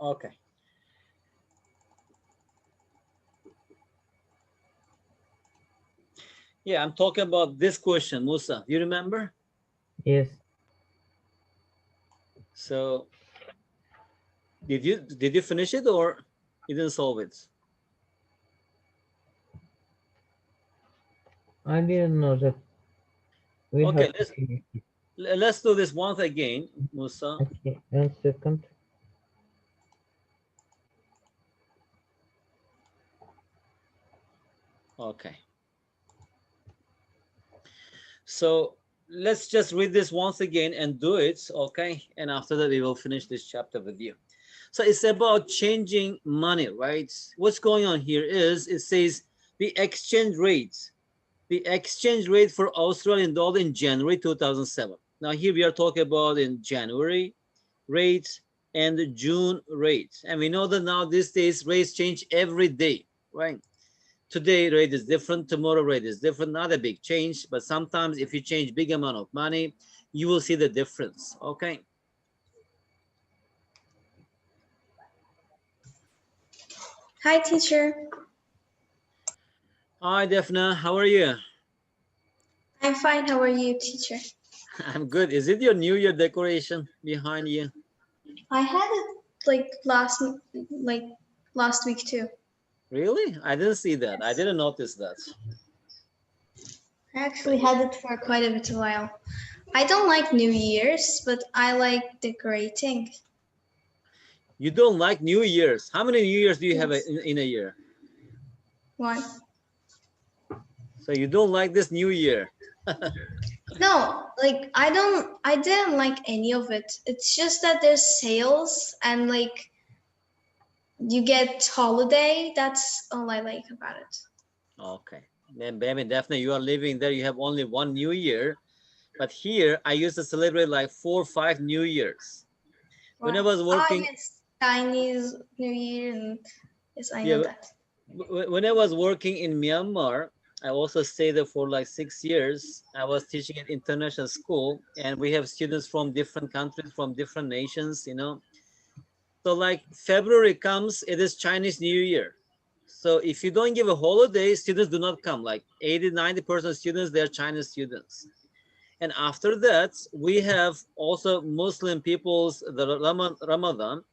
Okay. Yeah, I'm talking about this question, Musa. You remember? Yes. So did you finish it or you didn't solve it? I didn't know that we Okay, have to finish it. let's do this once again, Musa. Okay, 1 second. Okay. So let's just read this once again and do it, okay? And after that, we will finish this chapter with you. So it's about changing money, right? What's going on here is it says the exchange rate, for Australian dollar in January 2007. Now here we are talking about in January rates and the June rates. And we know that now these days rates change every day, right? Today rate is different, tomorrow rate is different, not a big change, but sometimes if you change big amount of money, you will see the difference, okay? Hi, teacher. Hi, Defna, how are you? I'm fine. How are you, teacher? I'm good. Is it your New Year decoration behind you? I had it like last week too. Really? I didn't see that. I didn't notice that. I actually had it for quite a bit of while. I don't like New Year's, but I like decorating. You don't like New Year's. How many New Years do you have Yes. in a year? One. So you don't like this New Year. No, like I didn't like any of it. It's just that there's sales and like you get holiday. That's all I like about it. Okay. Then baby, definitely you are living there. You have only one New Year. But here I used to celebrate like 4 or 5 New Years. When I Wow. was working, Yes, Chinese New Year, and yes, I know yeah, that. when I was working in Myanmar, I also stayed there for like 6 years. I was teaching at international school, and we have students from different countries, from different nations, you know. So like February comes, it is Chinese New Year. So if you don't give a holiday, students do not come. Like 80-90% of students, they're Chinese students. And after that, we have also Muslim people's the Ramadan.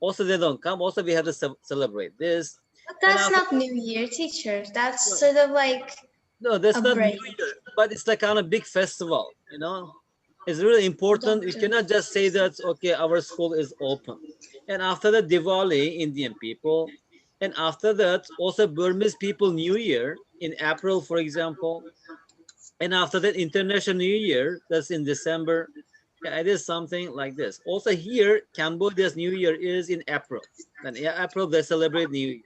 Also, they don't come. Also, we have to celebrate this. But And that's after, not New Year, teacher. That's sort of like no, that's a not New break. Year, but it's like kind of big festival, you know. It's really important. Don't We do. cannot just say that, okay, our school is open. And after the Diwali, Indian people. And after that, also Burmese people New Year in April, for example. And after that, International New Year, that's in December. Yeah, it is something like this. Also here, Cambodia's New Year is in April. And in April, they celebrate New Year.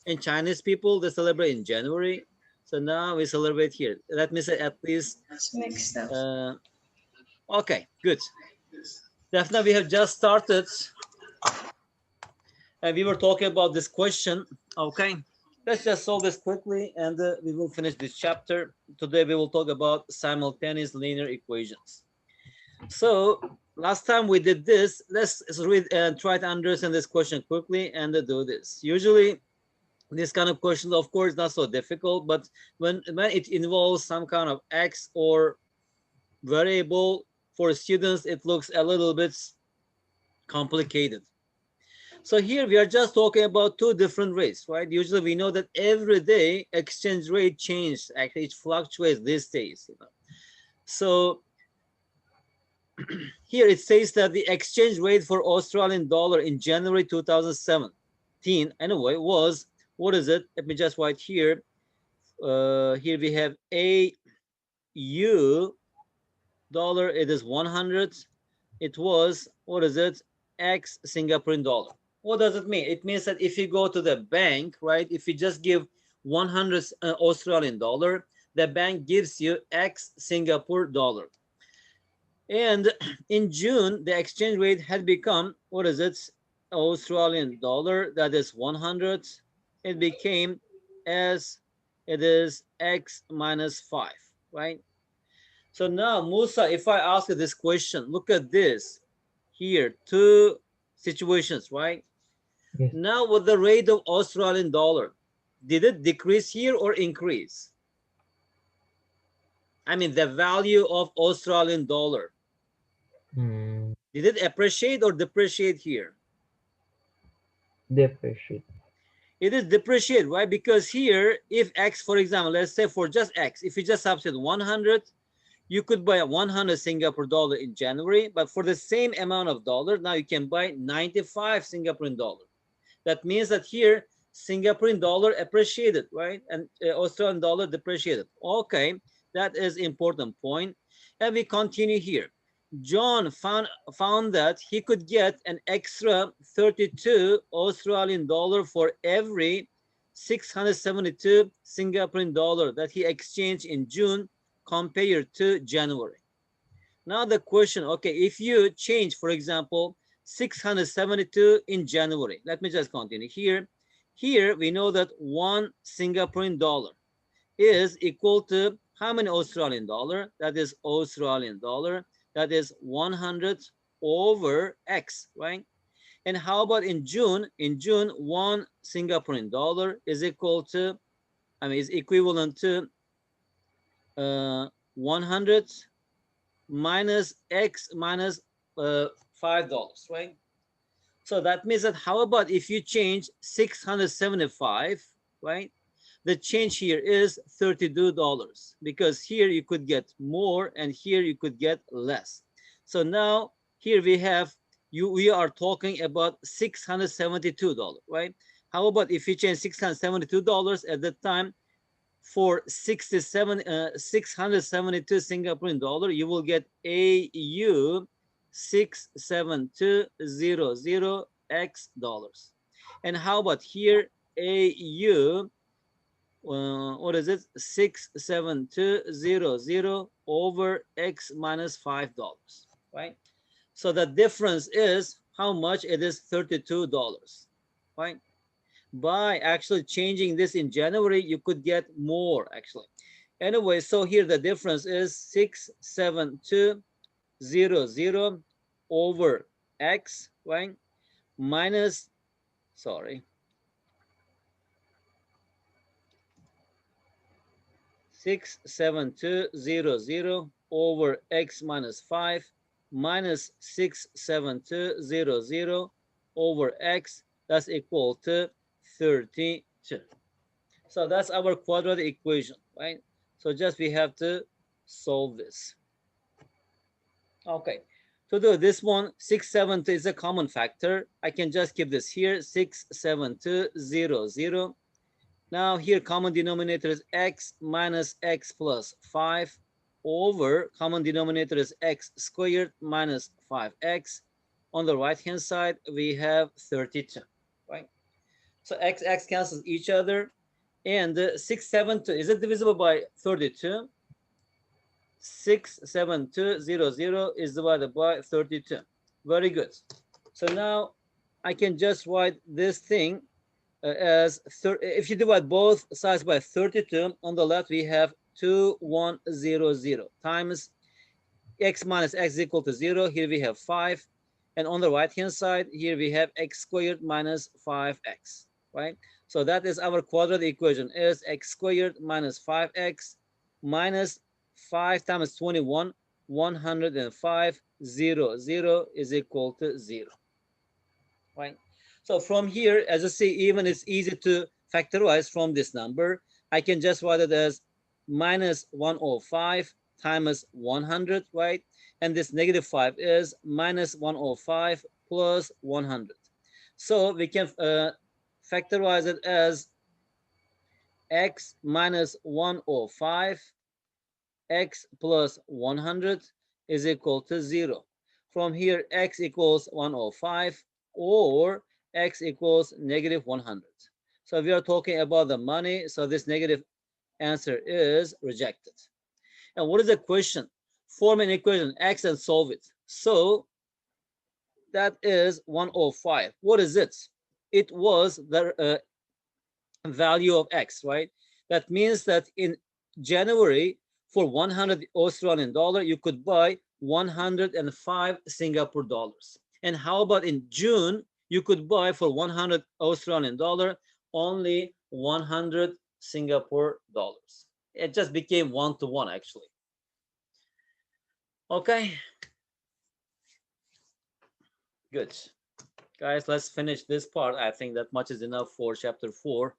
And Chinese people, they celebrate in January. So now we celebrate here. Let me say at least, It's mixed up. okay, good. Definitely, we have just started. And we were talking about this question. Okay, let's just solve this quickly and we will finish this chapter. Today, we will talk about simultaneous linear equations. So last time we did this, let's read and try to understand this question quickly and do this. Usually this kind of question, of course, not so difficult, but when it involves some kind of x or variable for students, it looks a little bit complicated. So here we are just talking about two different rates, right? Usually we know that every day exchange rate changes. Actually, it fluctuates these days. You know? So here it says that the exchange rate for Australian dollar in January 2017, anyway, was, what is it? Let me just write here. Here we have AU dollar, it is 100. It was, what is it? X Singaporean dollar. What does it mean? It means that if you go to the bank, right, if you just give 100 Australian dollar, the bank gives you X Singapore dollar. And in June, the exchange rate had become, what is it? Australian dollar, that is 100. It became as it is X minus 5, right? So now, Musa, if I ask you this question, look at this here, two situations, right? Yes. Now with the rate of Australian dollar, did it decrease here or increase? I mean, the value of Australian dollar. Hmm. Did it appreciate or depreciate here? Depreciate. It is depreciate, right? Because here, if X, for example, let's say for just X, if you just substitute 100, you could buy 100 Singapore dollar in January, but for the same amount of dollar, now you can buy 95 Singaporean dollar. That means that here, Singaporean dollar appreciated, right? And Australian dollar depreciated. Okay, that is important point. And we continue here. John found that he could get an extra 32 Australian dollar for every 672 Singaporean dollar that he exchanged in June compared to January. Now the question, okay, if you change, for example, 672 in January, let me just continue here. Here we know that 1 Singaporean dollar is equal to how many Australian dollar? That is Australian dollar. That is 100 over X, right? And how about in June? In June, 1 Singaporean dollar is equal to, I mean, is equivalent to 100 minus X minus $5, right? So that means that how about if you change 675, right? The change here is $32 because here you could get more and here you could get less. So now here we have, we are talking about $672, right? How about if you change $672 at that time for 672 Singaporean dollar, you will get AU 67200 X dollars. And how about here, AU, what is it? 67200 over X minus $5, right? So the difference is how much? It is $32, right? By actually changing this in January, you could get more actually. Anyway, so here the difference is 67200 over X, right? Minus, sorry, 67200 over X minus 5 minus 67200 over X, that's equal to 32. So that's our quadratic equation, right? So just we have to solve this. Okay, to do this one, 672 is a common factor. I can just keep this here, 67200. Now here common denominator is X minus X plus 5 over common denominator is X squared minus 5X. On the right hand side, we have 32, right? So X cancels each other. And 672, is it divisible by 32? 67200 is divided by 32. Very good. So now I can just write this thing as, if you divide both sides by 32, on the left we have 2100 times X minus X is equal to 0. Here we have 5. And on the right hand side, here we have X squared minus 5X, right? So that is our quadratic equation, is X squared minus 5X minus 5 times 21, 105, 0, 0 is equal to 0, right? So from here, as you see, even it's easy to factorize from this number. I can just write it as minus 105 times 100, right? And this negative 5 is minus 105 plus 100. So we can factorize it as X minus 105 X plus 100 is equal to 0. From here, X equals 105 or X equals negative 100. So we are talking about the money. So this negative answer is rejected. And what is the question? Form an equation X and solve it. So that is 105. What is it? It was the value of X, right? That means that in January, for 100 Australian dollar, you could buy 105 Singapore dollars. And how about in June, you could buy for 100 Australian dollar only 100 Singapore dollars. It just became 1-to-1 actually. Okay, good. Guys, let's finish this part. I think that much is enough for chapter 4.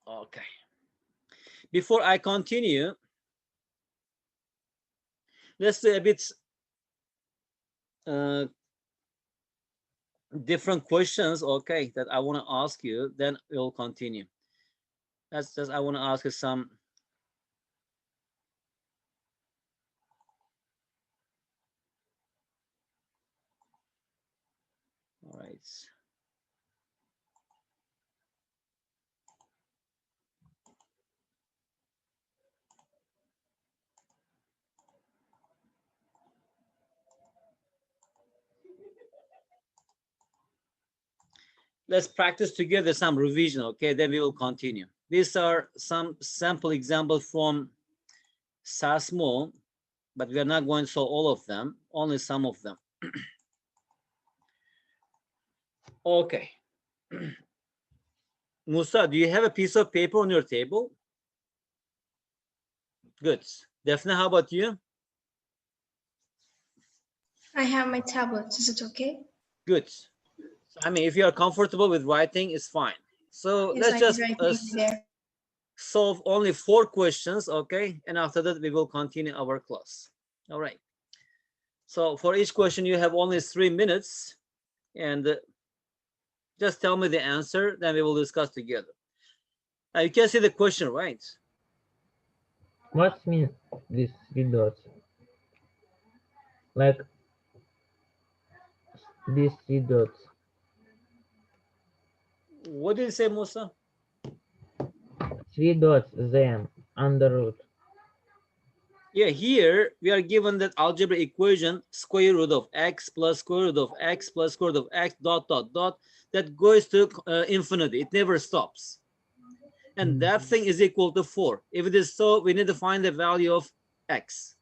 Okay. Before I continue, let's do a bit different questions, okay, that I want to ask you, then we'll continue. That's just, I want to ask you some. All right. Let's practice together some revision, okay? Then we will continue. These are some sample examples from SASMO, but we are not going to solve all of them, only some of them. Okay. Musa, do you have a piece of paper on your table? Good. Daphne, how about you? I have my tablet. Is it okay? Good. I mean, if you are comfortable with writing, it's fine. So Yes, let's just there. solve only 4 questions, okay? And after that, we will continue our class. All right. So for each question, you have only 3 minutes, and just tell me the answer, then we will discuss together. You can see the question, right? What means these 3 dots? Like these 3 dots. What did you say, Musa? 3 dots then under root. Yeah, here we are given that algebraic equation, square root of x plus square root of x plus square root of x dot dot dot, that goes to infinity. It never stops. And that thing is equal to 4. If it is so, we need to find the value of x.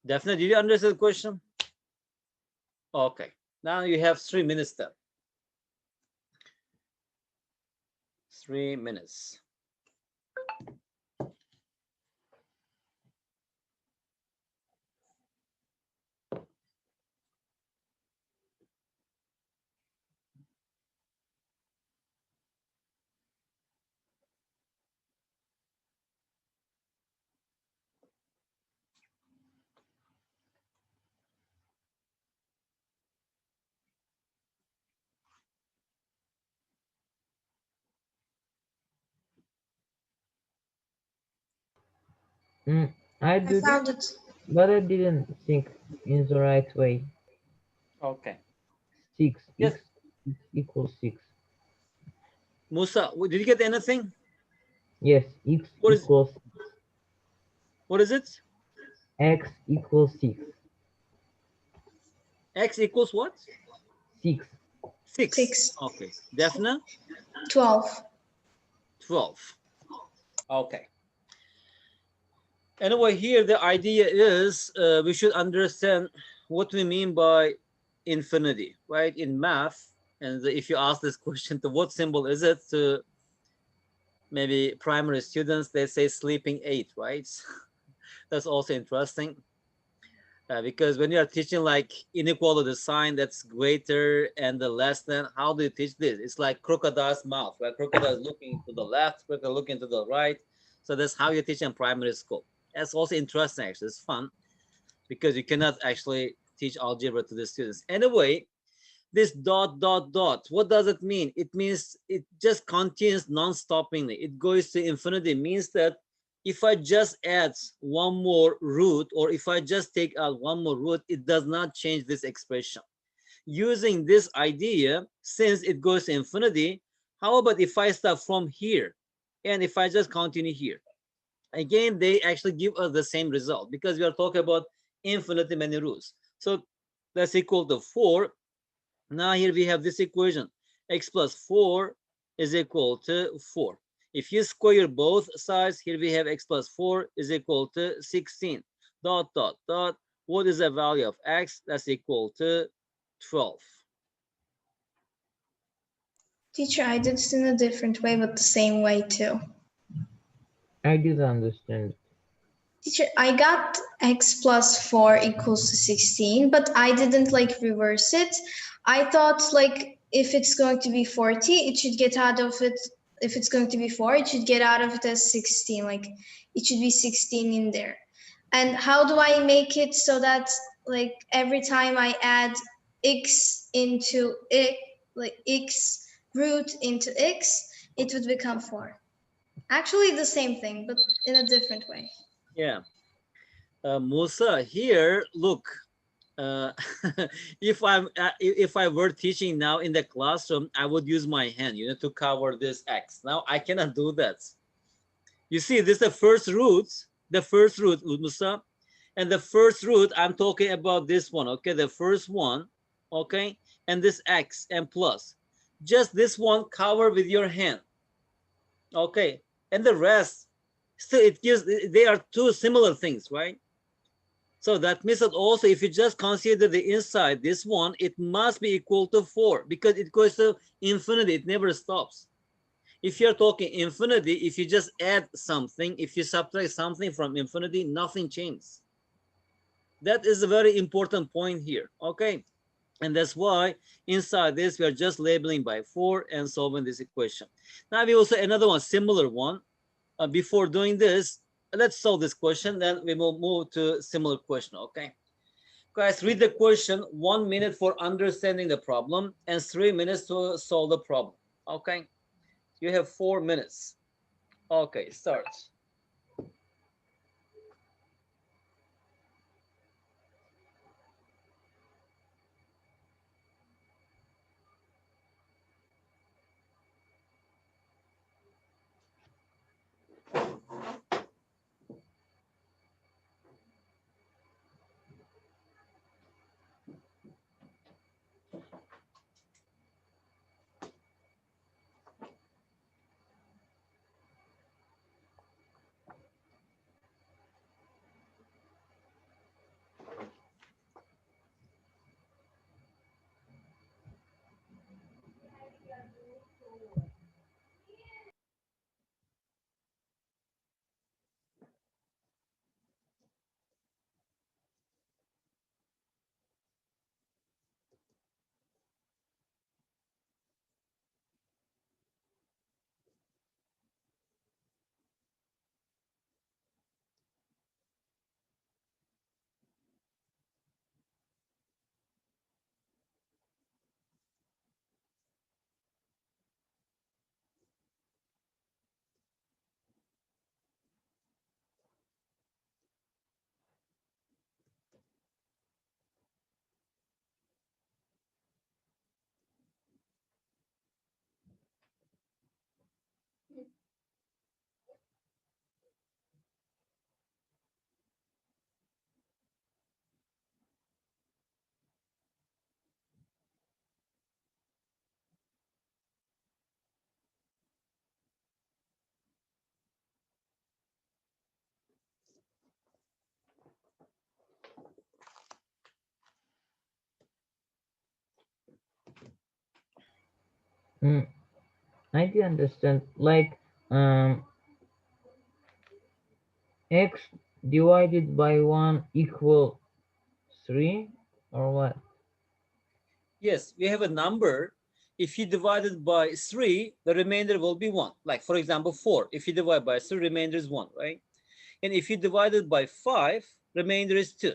Definitely, did you understand the question? Okay, now you have 3 minutes then. 3 minutes. I found it. But I didn't think in the right way. Okay. 6 Yes. x equals 6. Musa, did you get anything? Yes, x What is, equals what is it? x equals 6. X equals what? 6. 6. Okay. Daphne? 12. 12. Okay. Anyway, here the idea is we should understand what we mean by infinity, right? In math, and if you ask this question, to what symbol is it? To maybe primary students, they say sleeping 8, right? That's also interesting. Because when you are teaching like inequality sign that's greater and the less than, how do you teach this? It's like crocodile's mouth, right? Crocodile is looking to the left, crocodile looking to the right. So that's how you teach in primary school. That's also interesting, actually. It's fun because you cannot actually teach algebra to the students. Anyway, this dot, dot, dot, what does it mean? It means it just continues non-stoppingly. It goes to infinity. It means that if I just add one more root, or if I just take out one more root, it does not change this expression. using this idea, since it goes to infinity, how about if I start from here and if I just continue here? Again, they actually give us the same result because we are talking about infinitely many roots. So that's equal to 4. Now here we have this equation. X plus 4 is equal to 4. If you square both sides, here we have x plus 4 is equal to 16. Dot, dot, dot. What is the value of x? That's equal to 12. Teacher, I did it in a different way, but the same way too. I did understand. Teacher, I got x plus 4 equals to 16, but I didn't like reverse it. I thought like if it's going to be 40, it should get out of it. If it's going to be 4, it should get out of it as 16. Like it should be 16 in there. And how do I make it so that like every time I add x into x, like x root into x, it would become 4. Actually the same thing, but in a different way. Yeah. Musa, here, look, uh, if I were teaching now in the classroom, I would use my hand, to cover this x. Now I cannot do that. You see, this is the first root, Musa, and the first root, I'm talking about this one, okay, the first one, okay, and this x and plus. Just this one cover with your hand, okay, and the rest, still it gives, they are two similar things, right? So that means that also if you just consider the inside, this one, it must be equal to 4 because it goes to infinity, it never stops. If you're talking infinity, if you just add something, if you subtract something from infinity, nothing changes. That is a very important point here, okay? And that's why inside this, we are just labeling by 4 and solving this equation. Now we also another one, similar one. Before doing this, let's solve this question, then we will move to similar question, okay? Guys, read the question, 1 minute for understanding the problem and 3 minutes to solve the problem, okay? You have 4 minutes. Okay, start. Mm, I do understand. Like, x divided by 1 equal 3 or what? Yes, we have a number. If you divide it by 3, the remainder will be 1. Like, for example, 4. If you divide by 3, remainder is 1, right? And if you divide it by 5, remainder is 2.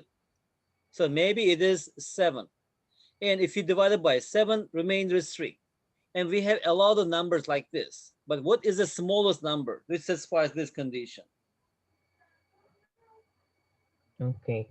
So maybe it is 7. And if you divide it by 7, remainder is 3. And we have a lot of numbers like this. But what is the smallest number which satisfies this condition? Okay.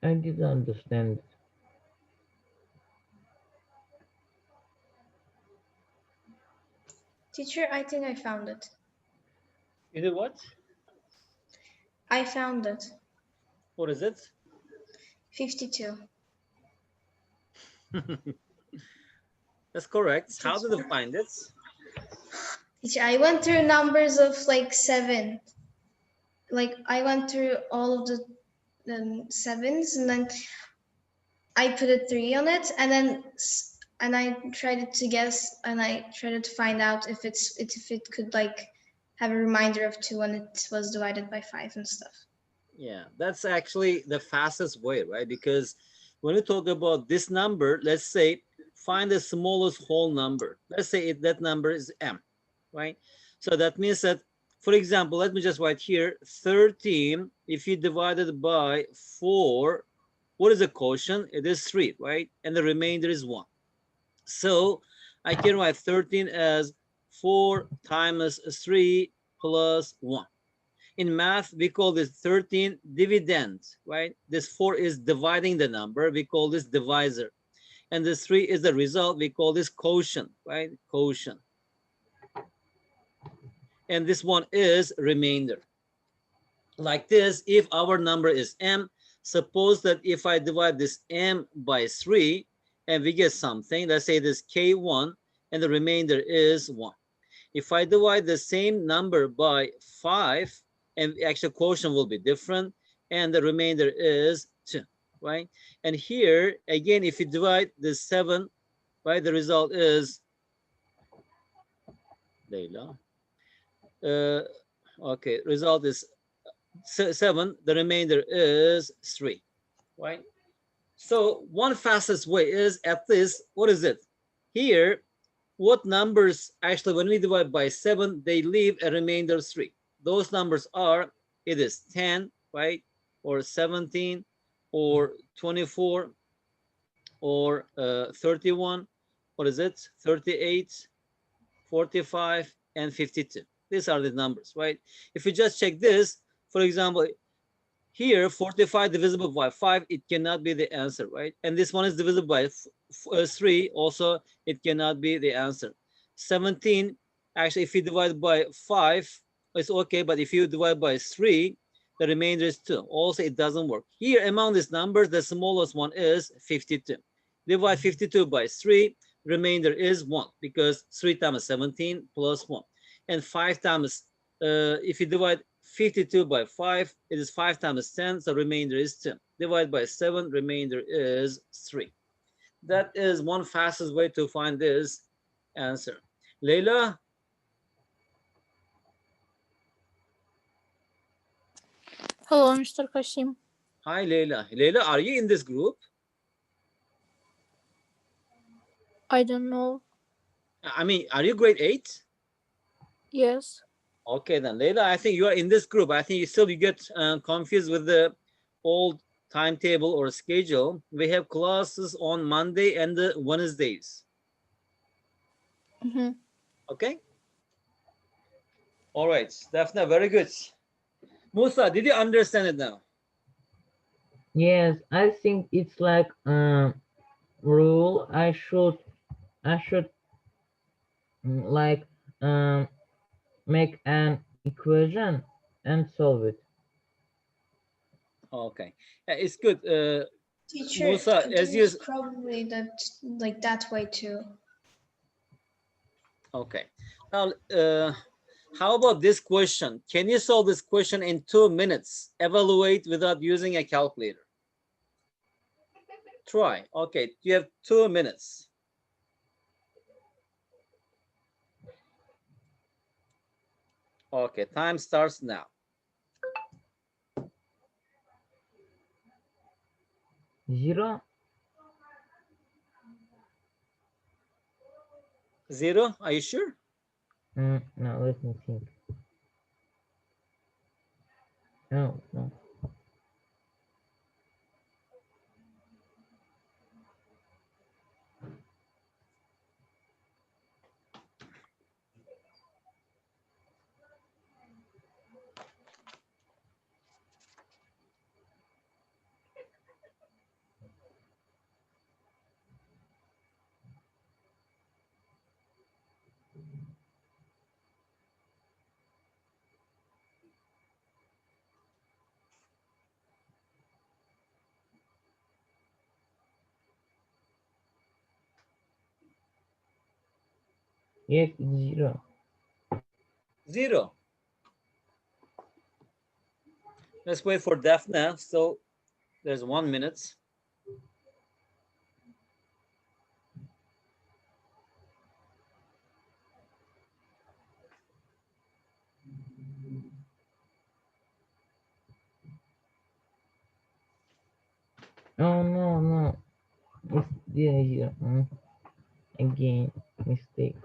I didn't understand. Teacher, I think I found it. You did what? I found it. What is it? 52. That's correct. How did you Teacher. find it? Teacher, I went through numbers of like 7. Like I went through all of the sevens, and then I put a 3 on it, and then I tried to guess, and I tried to find out if it could like have a reminder of 2 when it was divided by 5 and stuff. Yeah, that's actually the fastest way, right? Because when we talk about this number, let's say find the smallest whole number. Let's say that number is m, right? So that means that, for example, let me just write here 13. If you divide it by 4, what is the quotient? It is 3, right? And the remainder is 1. So I can write 13 as 4 times 3 plus 1. In math, we call this 13 dividend, right? This 4 is dividing the number. We call this divisor. And this 3 is the result. We call this quotient, right? Quotient. And this one is remainder. Like this, if our number is m, suppose that if I divide this m by 3 and we get something, let's say this k1 and the remainder is 1. If I divide the same number by 5, and actual quotient will be different, and the remainder is 2, right? And here, again, if you divide the 7, right, the result is, Leila, okay, result is 7, the remainder is 3, right? So one fastest way is at least, what is it? Here, what numbers actually, when we divide by 7, they leave a remainder of 3. Those numbers are, it is 10, right? Or 17, or 24, or 31. What is it? 38, 45, and 52. These are the numbers, right? If you just check this, for example, here 45 divisible by 5, it cannot be the answer, right? And this one is divisible by 3, also it cannot be the answer. 17, actually, if you divide by 5, it's okay, but if you divide by 3, the remainder is 2. Also, it doesn't work. Here, among these numbers, the smallest one is 52. Divide 52 by 3, remainder is 1, because 3 times 17 plus 1. And 5 times, if you divide 52 by 5, it is 5 times 10, so remainder is 10. Divide by 7, remainder is 3. That is one fastest way to find this answer. Leila? Hello, Mr. Kasim. Hi, Leila. Leila, are you in this group? I don't know. I mean, are you grade 8? Yes. Okay, then, Leila, I think you are in this group. I think you get confused with the old timetable or schedule. We have classes on Monday and Wednesdays. Mm-hmm. Okay? All right, Daphne, very good. Musa, did you understand it now? Yes, I think it's like rule. I should like make an equation and solve it. Okay, it's good. Teacher, Musa, as you, there's probably that way too. okay. Now, how about this question? Can you solve this question in 2 minutes? Evaluate without using a calculator. Try. Okay, you have 2 minutes. Okay, time starts now. 0. 0, are you sure? No, let me think. No. Yes, it's 0. 0. Let's wait for Daphne. So there's 1 minute. Oh no, no. It's 0, 0. Again, mistake.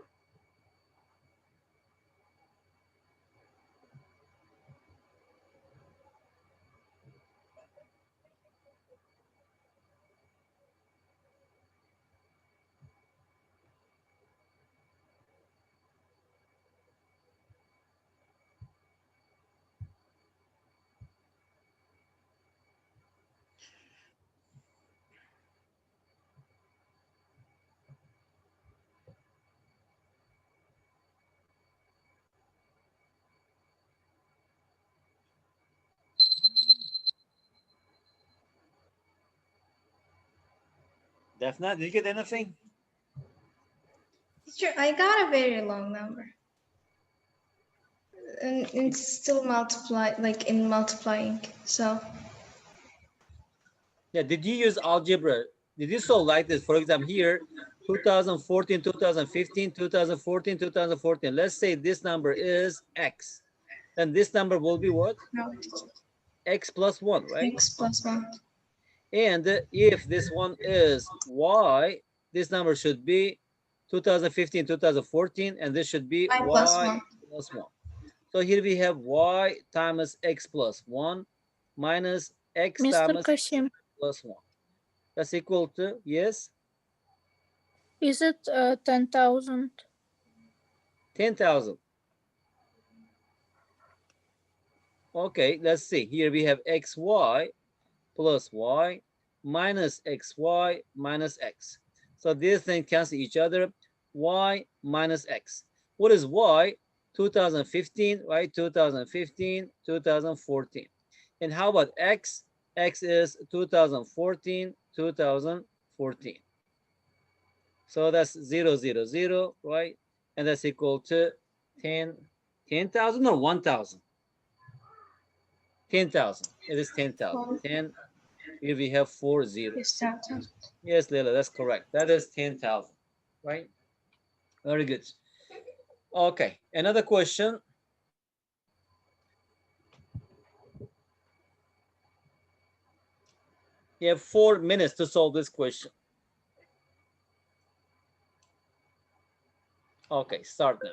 Daphne, did you get anything? Teacher, I got a very long number. And it's still like in multiplying. So Yeah, did you use algebra? Did you solve like this? For example, here, 2014, 2015, 2014, 2014. Let's say this number is X. Then this number will be what? no, X plus 1, right? x plus 1. And if this one is Y, this number should be 2015, 2014, and this should be Y plus Y 1. plus 1. So here we have Y times X plus 1 minus X Mr. times Kasim, plus 1. That's equal to, yes, is it 10,000? 10,000. Okay, let's see. Here we have XY plus Y minus XY minus X. So these things cancel each other. Y minus X. What is Y? 2015, right? 2015, 2014. And how about X? X is 2014, 2014. So that's 0, 0, 0, right? And that's equal to 10,000 or 1,000? 10,000. It is 10,000. 10. Here we have 4 zeros. Yes, 10,000. Yes, Leila, that's correct. That is 10,000, right? Very good. Okay, another question. You have 4 minutes to solve this question. Okay, start now.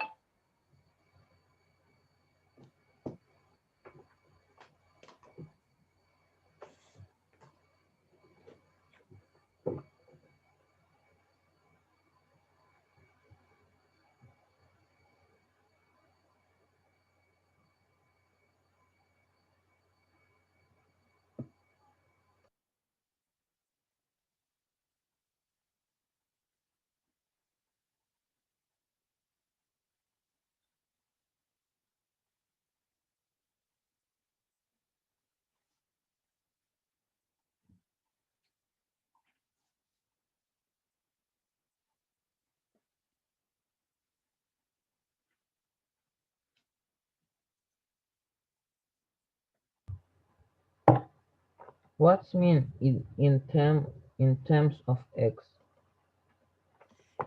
What's mean in terms of x?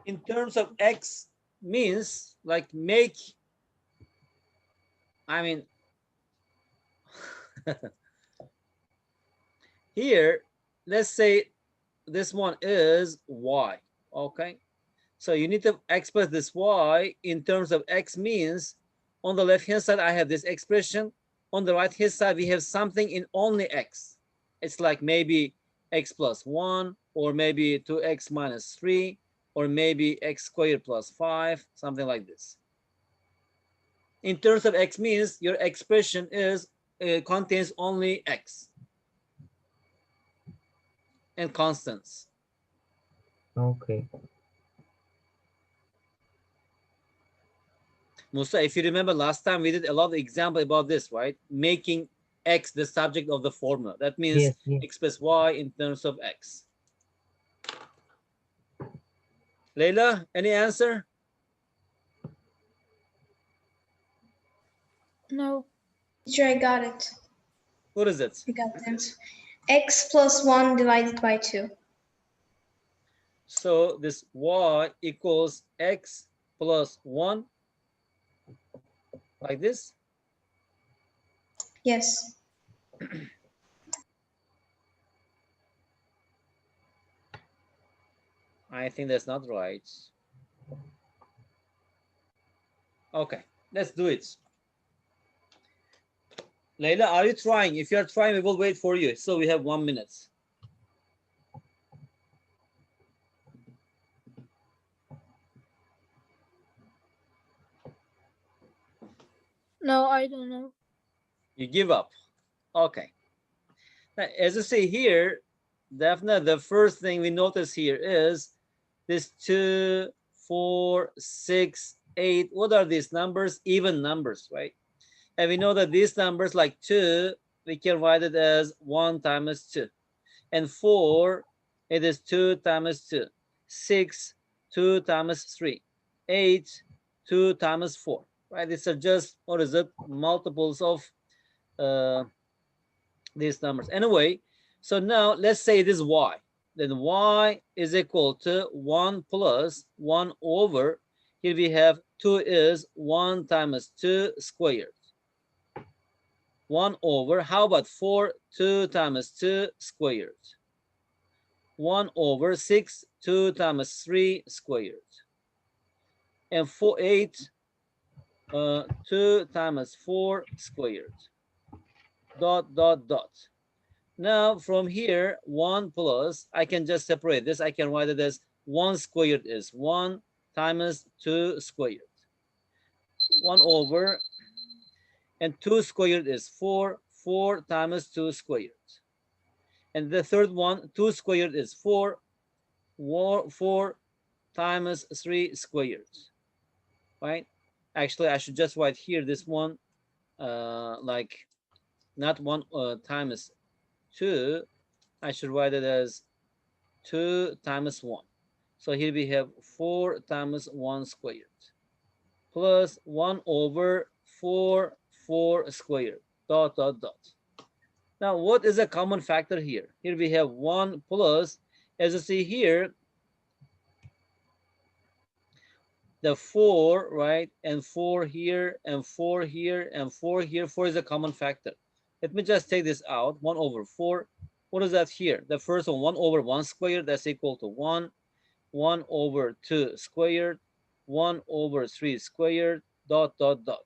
In terms of X means like make, I mean, here, let's say this one is Y, okay? So you need to express this Y in terms of X means on the left-hand side, I have this expression. On the right-hand side, we have something in only X. It's like maybe X plus 1, or maybe 2X minus 3, or maybe X squared plus 5, something like this. In terms of X means your expression is contains only X and constants. Okay. Musa, if you remember last time, we did a lot of example about this, right? Making X the subject of the formula. That means Yes, yes. express Y in terms of X. Leila, any answer? No. Teacher, I got it. What is it? I got the answer. X plus 1 divided by 2. So this y equals x plus 1, like this. Yes. I think that's not right. Okay, let's do it. Layla, are you trying? If you are trying, we will wait for you. So we have 1 minute. No, I don't know. You give up. Okay. Now, as you see here, Daphne, the first thing we notice here is this 2, 4, 6, 8. What are these numbers? Even numbers, right? And we know that these numbers like 2, we can write it as 1 times 2. And 4, it is 2 times 2. 6, 2 times 3. 8, 2 times 4. Right? These are just, what is it? Multiples of these numbers. Anyway, so now let's say it is y. Then y is equal to 1 plus 1 over, here we have 2 is 1 times 2 squared. 1 over, how about 4? 2 times 2 squared. 1 over 6, 2 times 3 squared. And 4, 8, 2 times 4 squared. Dot, dot, dot. Now from here, 1 plus, I can just separate this. I can write it as 1 squared is 1 times 2 squared. 1 over, and 2 squared is 4. 4 times 2 squared. And the third one, 2 squared is 4. 4 times 3 squared. Right? Actually, I should just write here this one, like not 1 times 2. I should write it as 2 times 1. So here we have 4 times 1 squared plus 1 over 4, 4 squared, dot, dot, dot. Now, what is a common factor here? Here we have 1 plus, as you see here, the 4, right? And 4 here, and 4 here, and 4 here. 4 is a common factor. Let me just take this out. 1 over 4. What is that here? The first one, 1 over 1 squared, that's equal to 1. 1 over 2 squared, 1 over 3 squared, dot, dot, dot.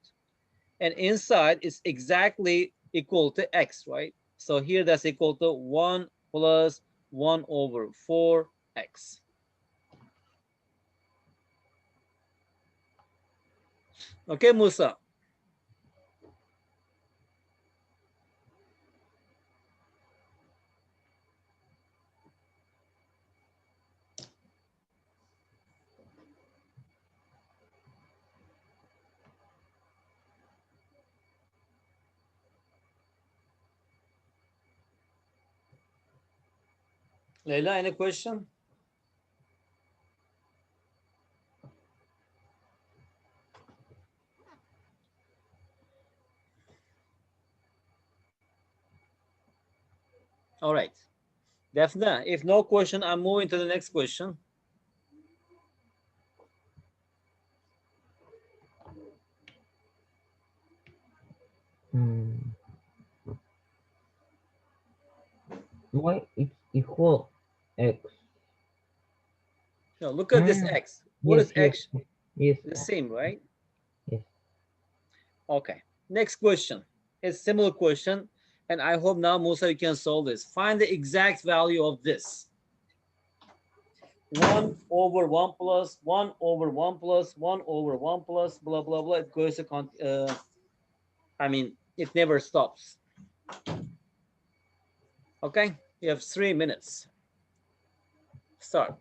And inside is exactly equal to x, right? So here that's equal to 1 plus 1 over 4x. Okay, Musa. Leila, any question? All right. Daphne, if no question, I'm moving to the next question. Y is equal x. No, look at this x. What Yes, is yes, x? yes, The same, right? yes. Okay. Next question. It's similar question, and I hope now, Musa, you can solve this. Find the exact value of this. 1 over 1 plus 1 over 1 plus 1 over 1 plus blah blah blah. It goes to I mean, it never stops. Okay, you have 3 minutes. Start.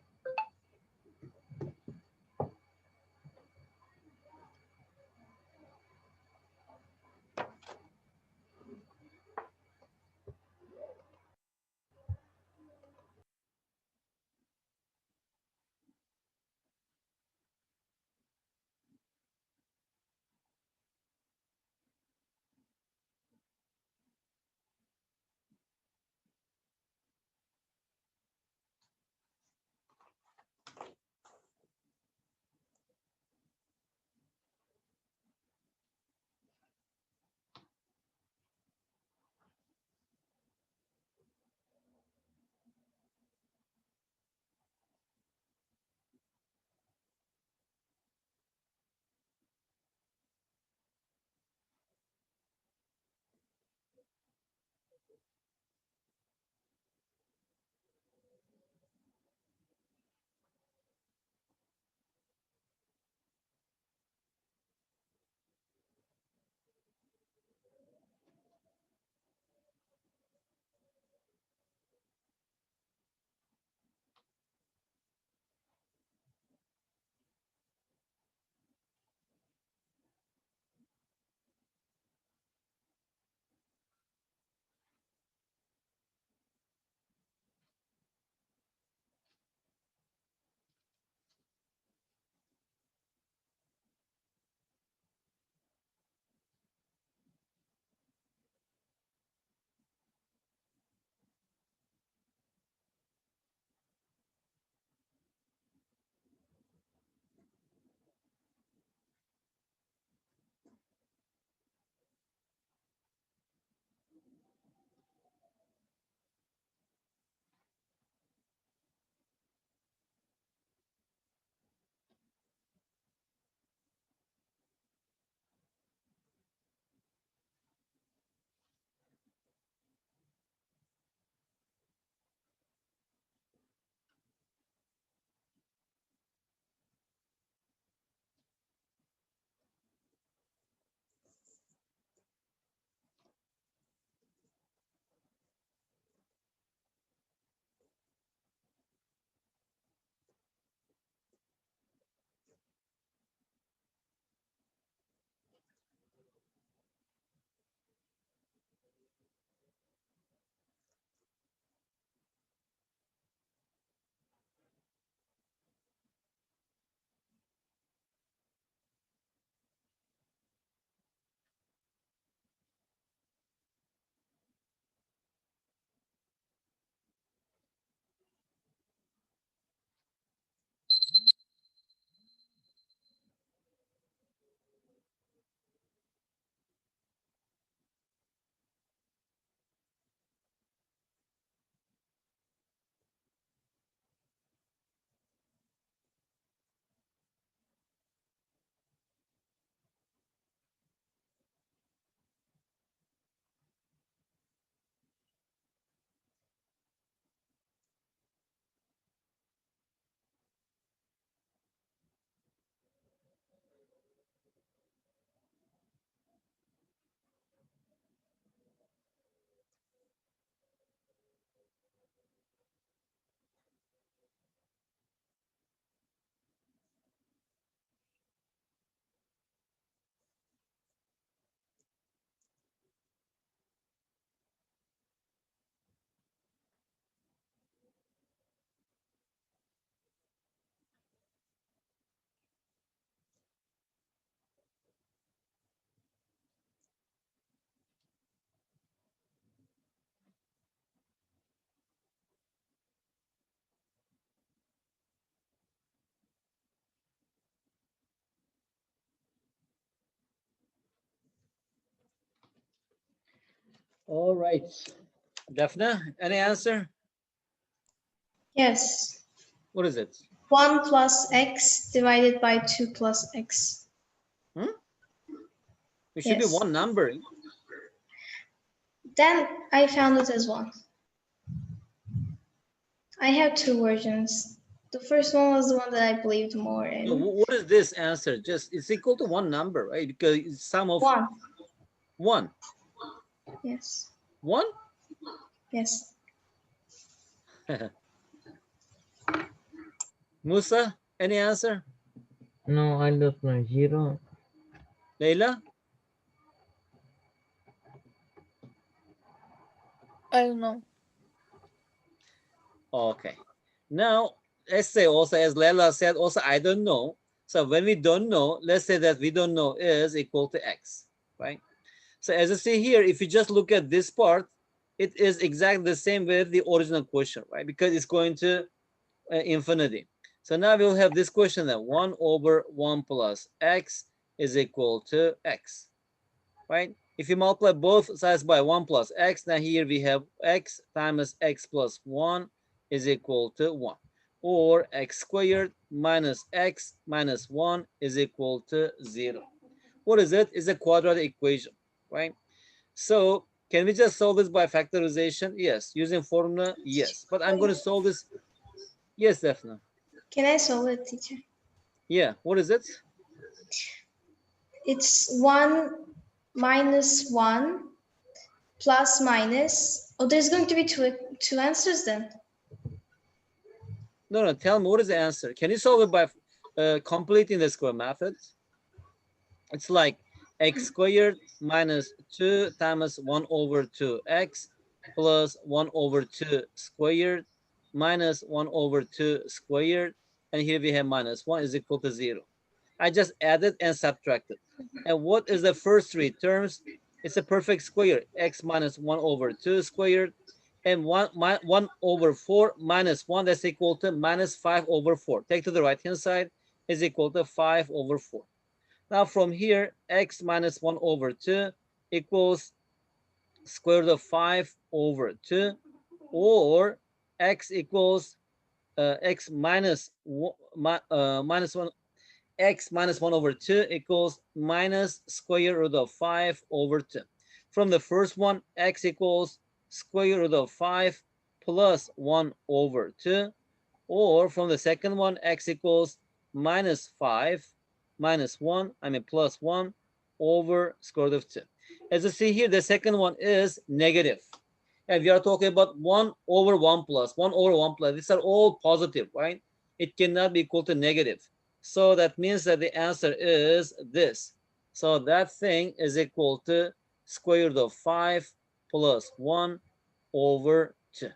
All right. Daphne, any answer? Yes. What is it? 1 plus x divided by 2 plus x. Hmm? It should be Yes. one number. Then I found it as 1. I have 2 versions. The first one was the one that I believed more No, in. what is this answer? Just it's equal to one number, right? Because it's sum of 1. one. Yes. One? Yes. Musa, any answer? No, I don't know. 0. Leila? I don't know. Okay. Now, let's say also, as Leila said, also, I don't know. So when we don't know, let's say that we don't know is equal to x, right? So as you see here, if you just look at this part, it is exactly the same with the original question, right? Because it's going to infinity. So now we'll have this question that 1 over 1 plus x is equal to x, right? If you multiply both sides by 1 plus x, now here we have x times x plus 1 is equal to 1. Or x squared minus x minus 1 is equal to 0. What is it? It's a quadratic equation, right? So can we just solve this by factorization? Yes. Using formula? Yes. But I'm going to solve this. Yes, definitely. Can I solve it, teacher? Yeah. What is it? It's 1 minus 1 plus minus. Oh, there's going to be two answers then. No, tell me, what is the answer? Can you solve it by completing the square method? It's like x squared minus 2 times 1 over 2x plus 1 over 2 squared minus 1 over 2 squared. And here we have minus 1 is equal to 0. I just added and subtracted. And what is the first three terms? It's a perfect square. X minus 1 over 2 squared and 1 over 4 minus 1, that's equal to minus 5 over 4. Take to the right hand side is equal to 5 over 4. Now from here, x minus 1 over 2 equals square root of 5 over 2, or x equals x minus minus 1, x minus 1 over 2 equals minus square root of 5 over 2. From the first one, x equals square root of 5 plus 1 over 2, or from the second one, x equals minus 5 minus 1, plus 1 over square root of 2. As you see here, the second one is negative. And we are talking about 1 over 1 plus, 1 over 1 plus. These are all positive, right? It cannot be equal to negative. So that means that the answer is this. So that thing is equal to square root of 5 plus 1 over 2.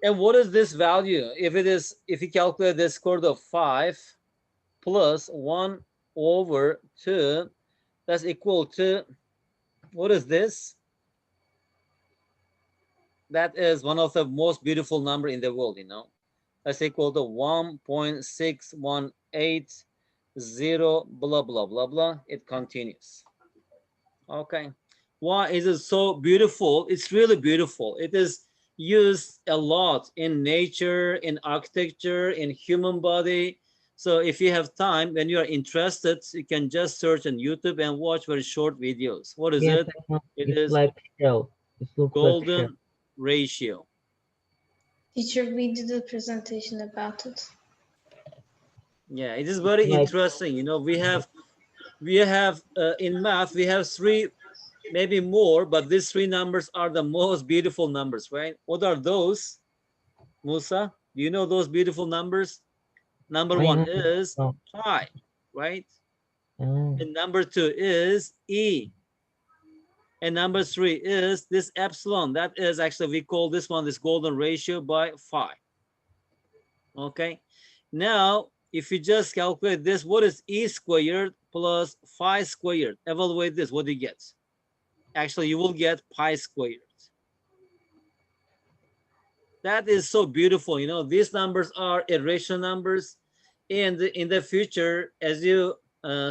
And what is this value? If you calculate the square root of 5 plus 1 over 2, that's equal to, what is this? That is one of the most beautiful number in the world, That's equal to 1.6180, blah, blah, blah, blah. It continues. Okay. Why is it so beautiful? It's really beautiful. It is used a lot in nature, in architecture, in human body. So if you have time, when you are interested, you can just search on YouTube and watch very short videos. What is Yes, it? I know. It It's is like shell. It looks like shell. golden ratio. Teacher, we did a presentation about it. Yeah, it is very Like interesting. We have in math, we have three, maybe more, but these three numbers are the most beautiful numbers, right? What are those, Musa? Do you know those beautiful numbers? Number I one know. is Oh, pi, right? oh, And number two is E. And number three is this epsilon. That is actually, we call this one, this golden ratio by phi. Okay. Now, if you just calculate this, what is E squared plus phi squared? Evaluate this, what do you get? Actually, you will get pi squared. That is so beautiful. These numbers are irrational numbers. And in the future, as you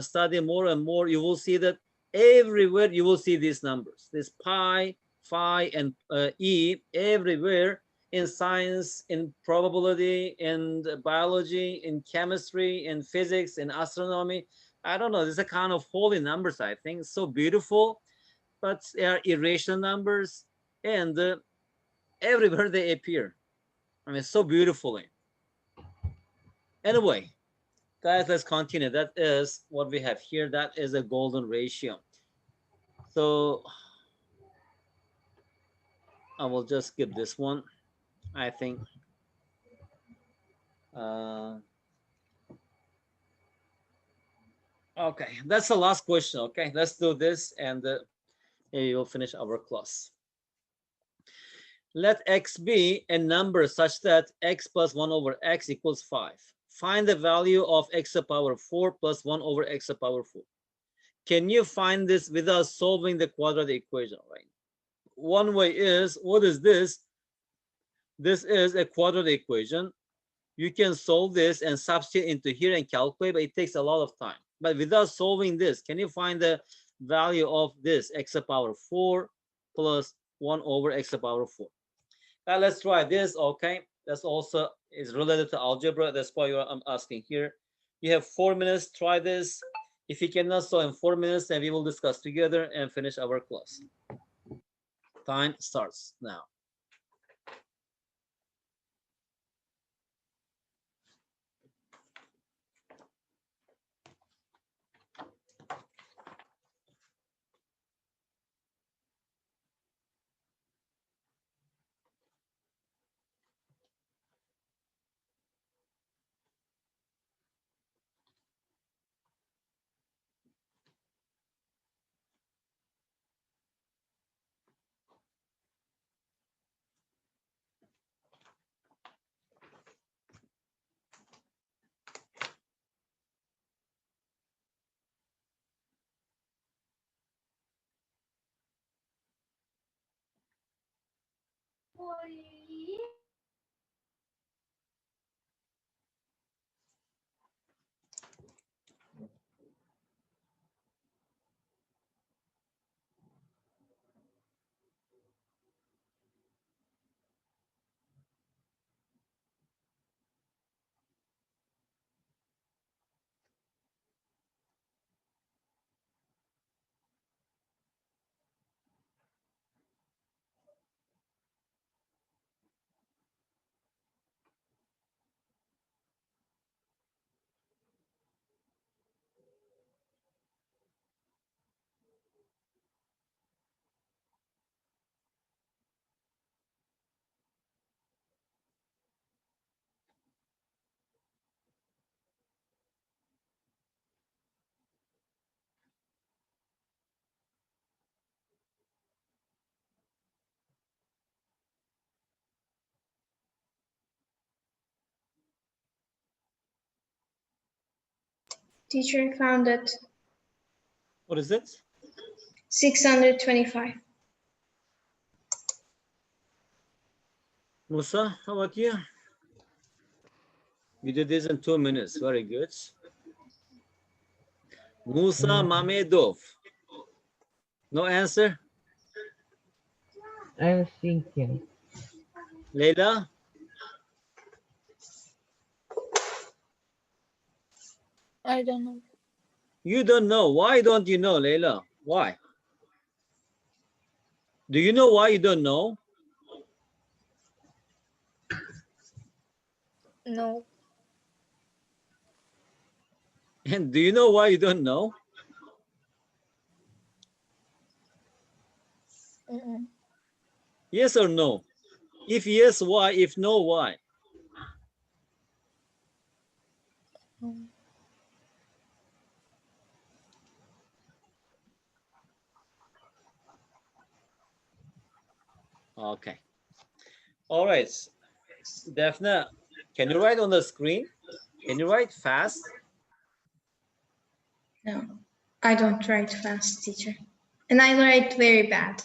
study more and more, you will see that everywhere you will see these numbers, this pi, phi, and e, everywhere in science, in probability, in biology, in chemistry, in physics, in astronomy. I don't know, this is a kind of holy numbers, I think. So beautiful, but they are irrational numbers, and everywhere they appear. I mean, so beautifully. Anyway, guys, let's continue. That is what we have here. That is a golden ratio. So I will just skip this one, I think. Okay, that's the last question. Okay, let's do this, and maybe we'll finish our class. Let x be a number such that x plus 1 over x equals 5. Find the value of x to the power 4 plus 1 over x to the power 4. Can you find this without solving the quadratic equation, right? One way is, what is this? This is a quadratic equation. You can solve this and substitute into here and calculate, but it takes a lot of time. But without solving this, can you find the value of this x to the power 4 plus 1 over x to the power 4? Now let's try this. Okay, that's also is related to algebra. That's why I'm asking here. You have 4 minutes. Try this. If you cannot solve in 4 minutes, then we will discuss together and finish our class. Time starts now. Teacher found it. What is it? 625. Musa, how about you? You did this in 2 minutes. Very good. Musa Mamedov. No answer? I'm thinking. Leila? I don't know. You don't know. Why don't you know, Leila? Why? Do you know why you don't know? No. And do you know why you don't know? Mm-mm. Yes or no? If yes, why? If no, why? Mm. Okay. All right. Daphne, can you write on the screen? Can you write fast? No, I don't write fast, teacher. And I write very bad.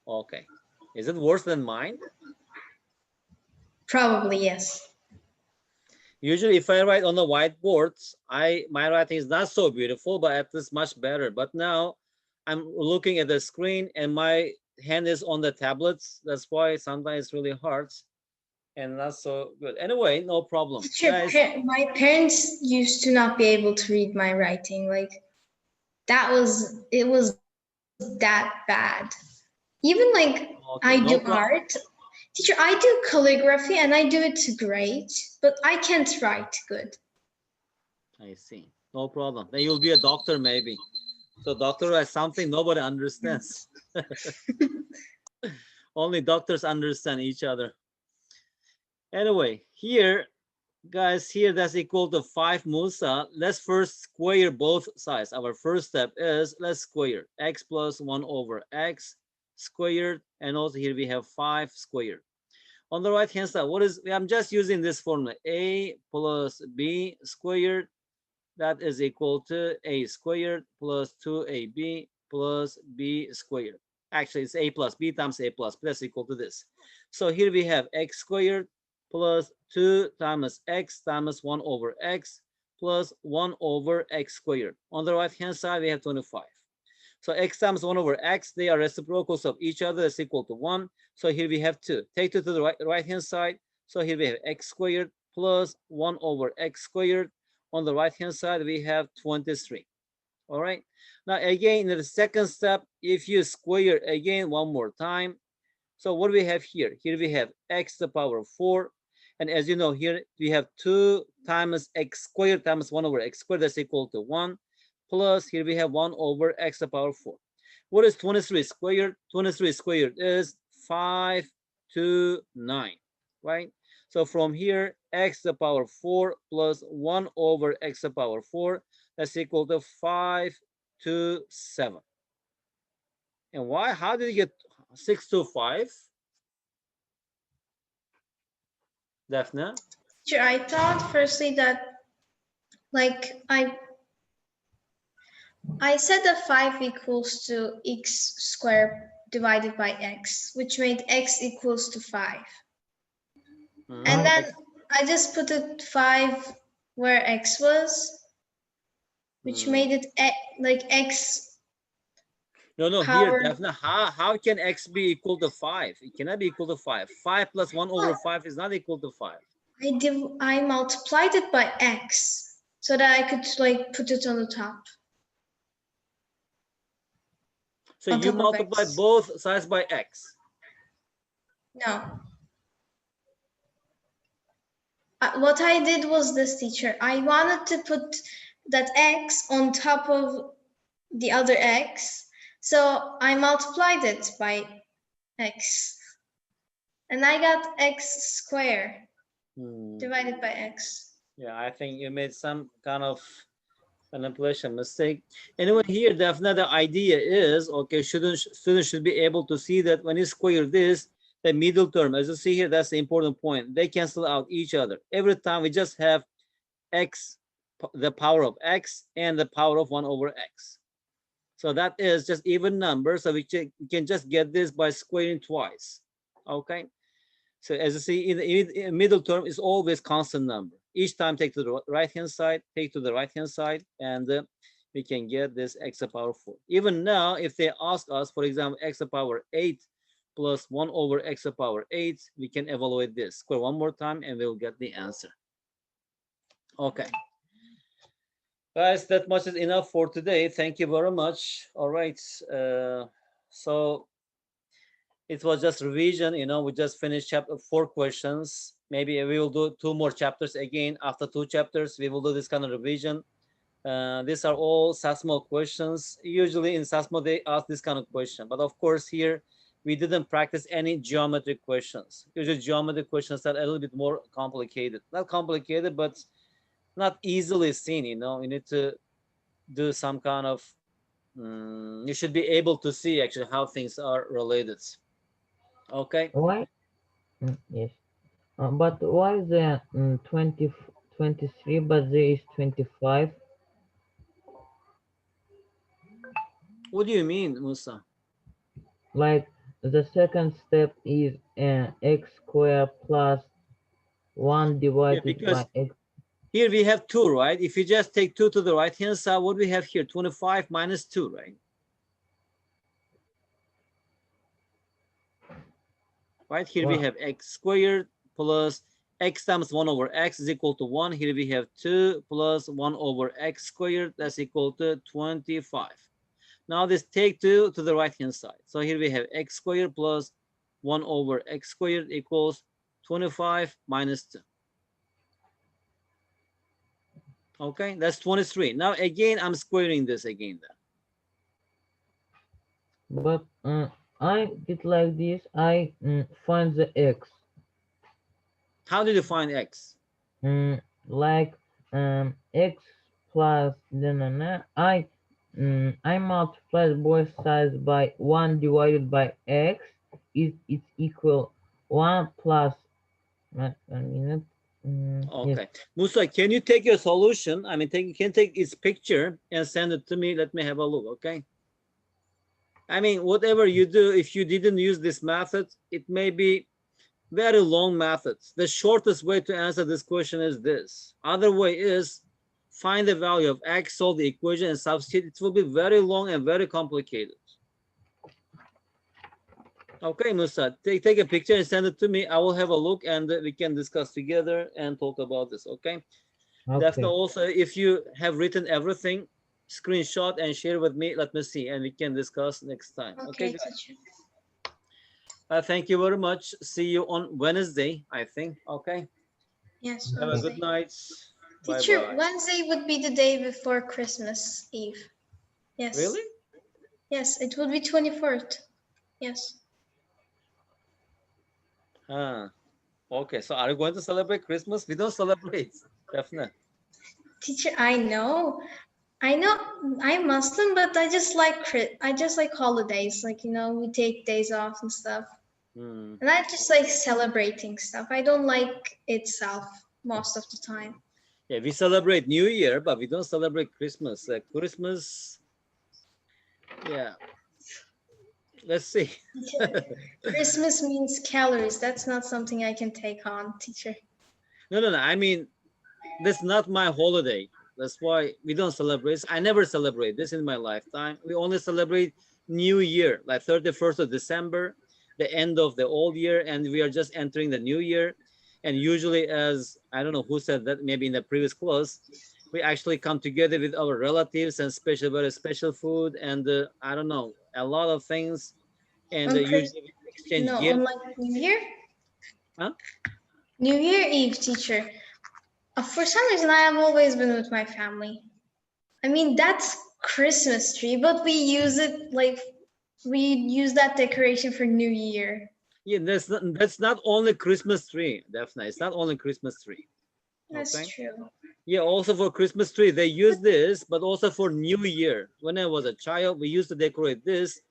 Okay. Is it worse than mine? Probably, yes. Usually if I write on the whiteboards, my writing is not so beautiful, but at least much better. But now I'm looking at the screen and my hand is on the tablets. That's why sometimes it's really hard and not so good. Anyway, no problem. Teacher, Guys, my parents used to not be able to read my writing. Like it was that bad. Even like okay, I no do problem. art. Teacher, I do calligraphy and I do it great, but I can't write good. I see. No problem. Then you'll be a doctor maybe. So doctor writes something nobody understands. Only doctors understand each other. Anyway, here, guys, here that's equal to 5 Musa. Let's first square both sides. Our first step is let's square x plus 1 over x squared. And also here we have 5 squared. On the right hand side, what is, I'm just using this formula, a plus b squared, that is equal to a squared plus 2ab plus b squared. Actually, it's a plus b times a plus, but that's equal to this. So here we have x squared plus 2 times x times 1 over x plus 1 over x squared. On the right hand side, we have 25. So x times 1 over x, they are reciprocals of each other. That's equal to 1. So here we have 2. Take 2 to the right hand side. So here we have x squared plus 1 over x squared. On the right hand side, we have 23. All right. Now, again, in the second step, if you square again one more time, so what do we have here? Here we have x to the power of 4. And as you know, here we have 2 times x squared times 1 over x squared. That's equal to 1. Plus, here we have 1 over x to the power of 4. What is 23 squared? 23 squared is 529, right? So from here, x to the power of 4 plus 1 over x to the power of 4, that's equal to 527. And why? How did you get 625? Daphne? Teacher, I thought firstly that like I said that 5 equals to x squared divided by x, which made x equals to 5. And then I just put it 5 where x was, which made it like x No, here, power. Daphne, how can x be equal to 5? It cannot be equal to 5. 5 plus 1 over 5 is not equal to 5. I multiplied it by x so that I could like put it on the top. So you multiply both sides by x. No. What I did was this, teacher. I wanted to put that x on top of the other x. So I multiplied it by x. And I got x squared divided by x. Yeah, I think you made some kind of manipulation mistake. Anyway, here, Daphne, the idea is, okay, students should be able to see that when you square this, the middle term, as you see here, that's the important point. They cancel out each other. Every time we just have x, the power of x, and the power of 1 over x. So that is just even number. So we can just get this by squaring twice. Okay. So as you see, in the middle term is always constant number. Each time take to the right hand side, take to the right hand side, and we can get this x to the power 4. Even now, if they ask us, for example, x to the power 8 plus 1 over x to the power 8, we can evaluate this. Square one more time, and we'll get the answer. Okay. Guys, that much is enough for today. Thank you very much. All right. So it was just revision, we just finished chapter 4 questions. Maybe we will do 2 more chapters again. After 2 chapters, we will do this kind of revision. These are all SASMO questions. Usually in SASMO, they ask this kind of question. But of course, here, we didn't practice any geometric questions. Usually geometric questions are a little bit more complicated. Not complicated, but not easily seen, You need to do some kind of, you should be able to see actually how things are related. Okay. Why? Yes. But why is there 23, but there is 25? What do you mean, Musa? Like the second step is x squared plus 1 divided by x. Here we have 2, right? If you just take 2 to the right hand side, what do we have here? 25 minus 2, right? Right here we have x squared plus x times 1 over x is equal to 1. Here we have 2 plus 1 over x squared, that's equal to 25. Now this take 2 to the right hand side. So here we have x squared plus 1 over x squared equals 25 minus 2. Okay, that's 23. Now again, I'm squaring this again then. But I did like this. I find the x. How did you find x? Like x plus I multiply both sides by 1 divided by x. It's equal 1 plus. A minute. Okay, Yes. Musa, can you take your solution? I mean, you can take its picture and send it to me. Let me have a look. Okay. I mean, whatever you do, if you didn't use this method, it may be very long methods. The shortest way to answer this question is this. Other way is find the value of x, solve the equation, and substitute. It will be very long and very complicated. Okay, Musa, take a picture and send it to me. I will have a look and we can discuss together and talk about this, okay? Definitely. Also, if you have written everything, screenshot and share with me. Let me see, and we can discuss next time. Okay, thank you very much. See you on Wednesday, I think. Okay. Yes. Have a good night. Teacher, bye-bye. Wednesday would be the day before Christmas Eve. Yes. Really? Yes, it would be 24th. Yes. Okay, so are you going to celebrate Christmas? We don't celebrate, definitely. Teacher, I know I'm Muslim, but I just like holidays. Like, you know, we take days off and stuff. And I just like celebrating stuff. I don't like itself most of the time. Yeah, we celebrate New Year, but we don't celebrate Christmas. Christmas, yeah. Let's see. Christmas means calories. That's not something I can take on, teacher. No. I mean, that's not my holiday. That's why we don't celebrate. I never celebrate this in my lifetime. We only celebrate New Year, like 31st of December, the end of the old year, and we are just entering the new year. And usually, as I don't know who said that, maybe in the previous class, we actually come together with our relatives and very special food, and I don't know, a lot of things, and usually we exchange gifts. On like New Year? Huh? New Year Eve, teacher. For some reason, I have always been with my family. I mean, that's Christmas tree, but we use it like, we use that decoration for New Year. Yeah, that's not only Christmas tree, definitely. It's not only Christmas tree. That's true. Yeah, also for Christmas tree, they use this, but also for New Year. When I was a child, we used to decorate this.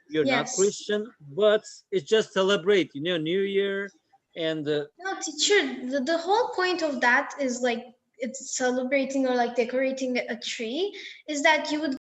You're not Christian, but it's just celebrate, you know, New Year. And no, teacher, the whole point of that is like, it's celebrating or like decorating a tree is that you would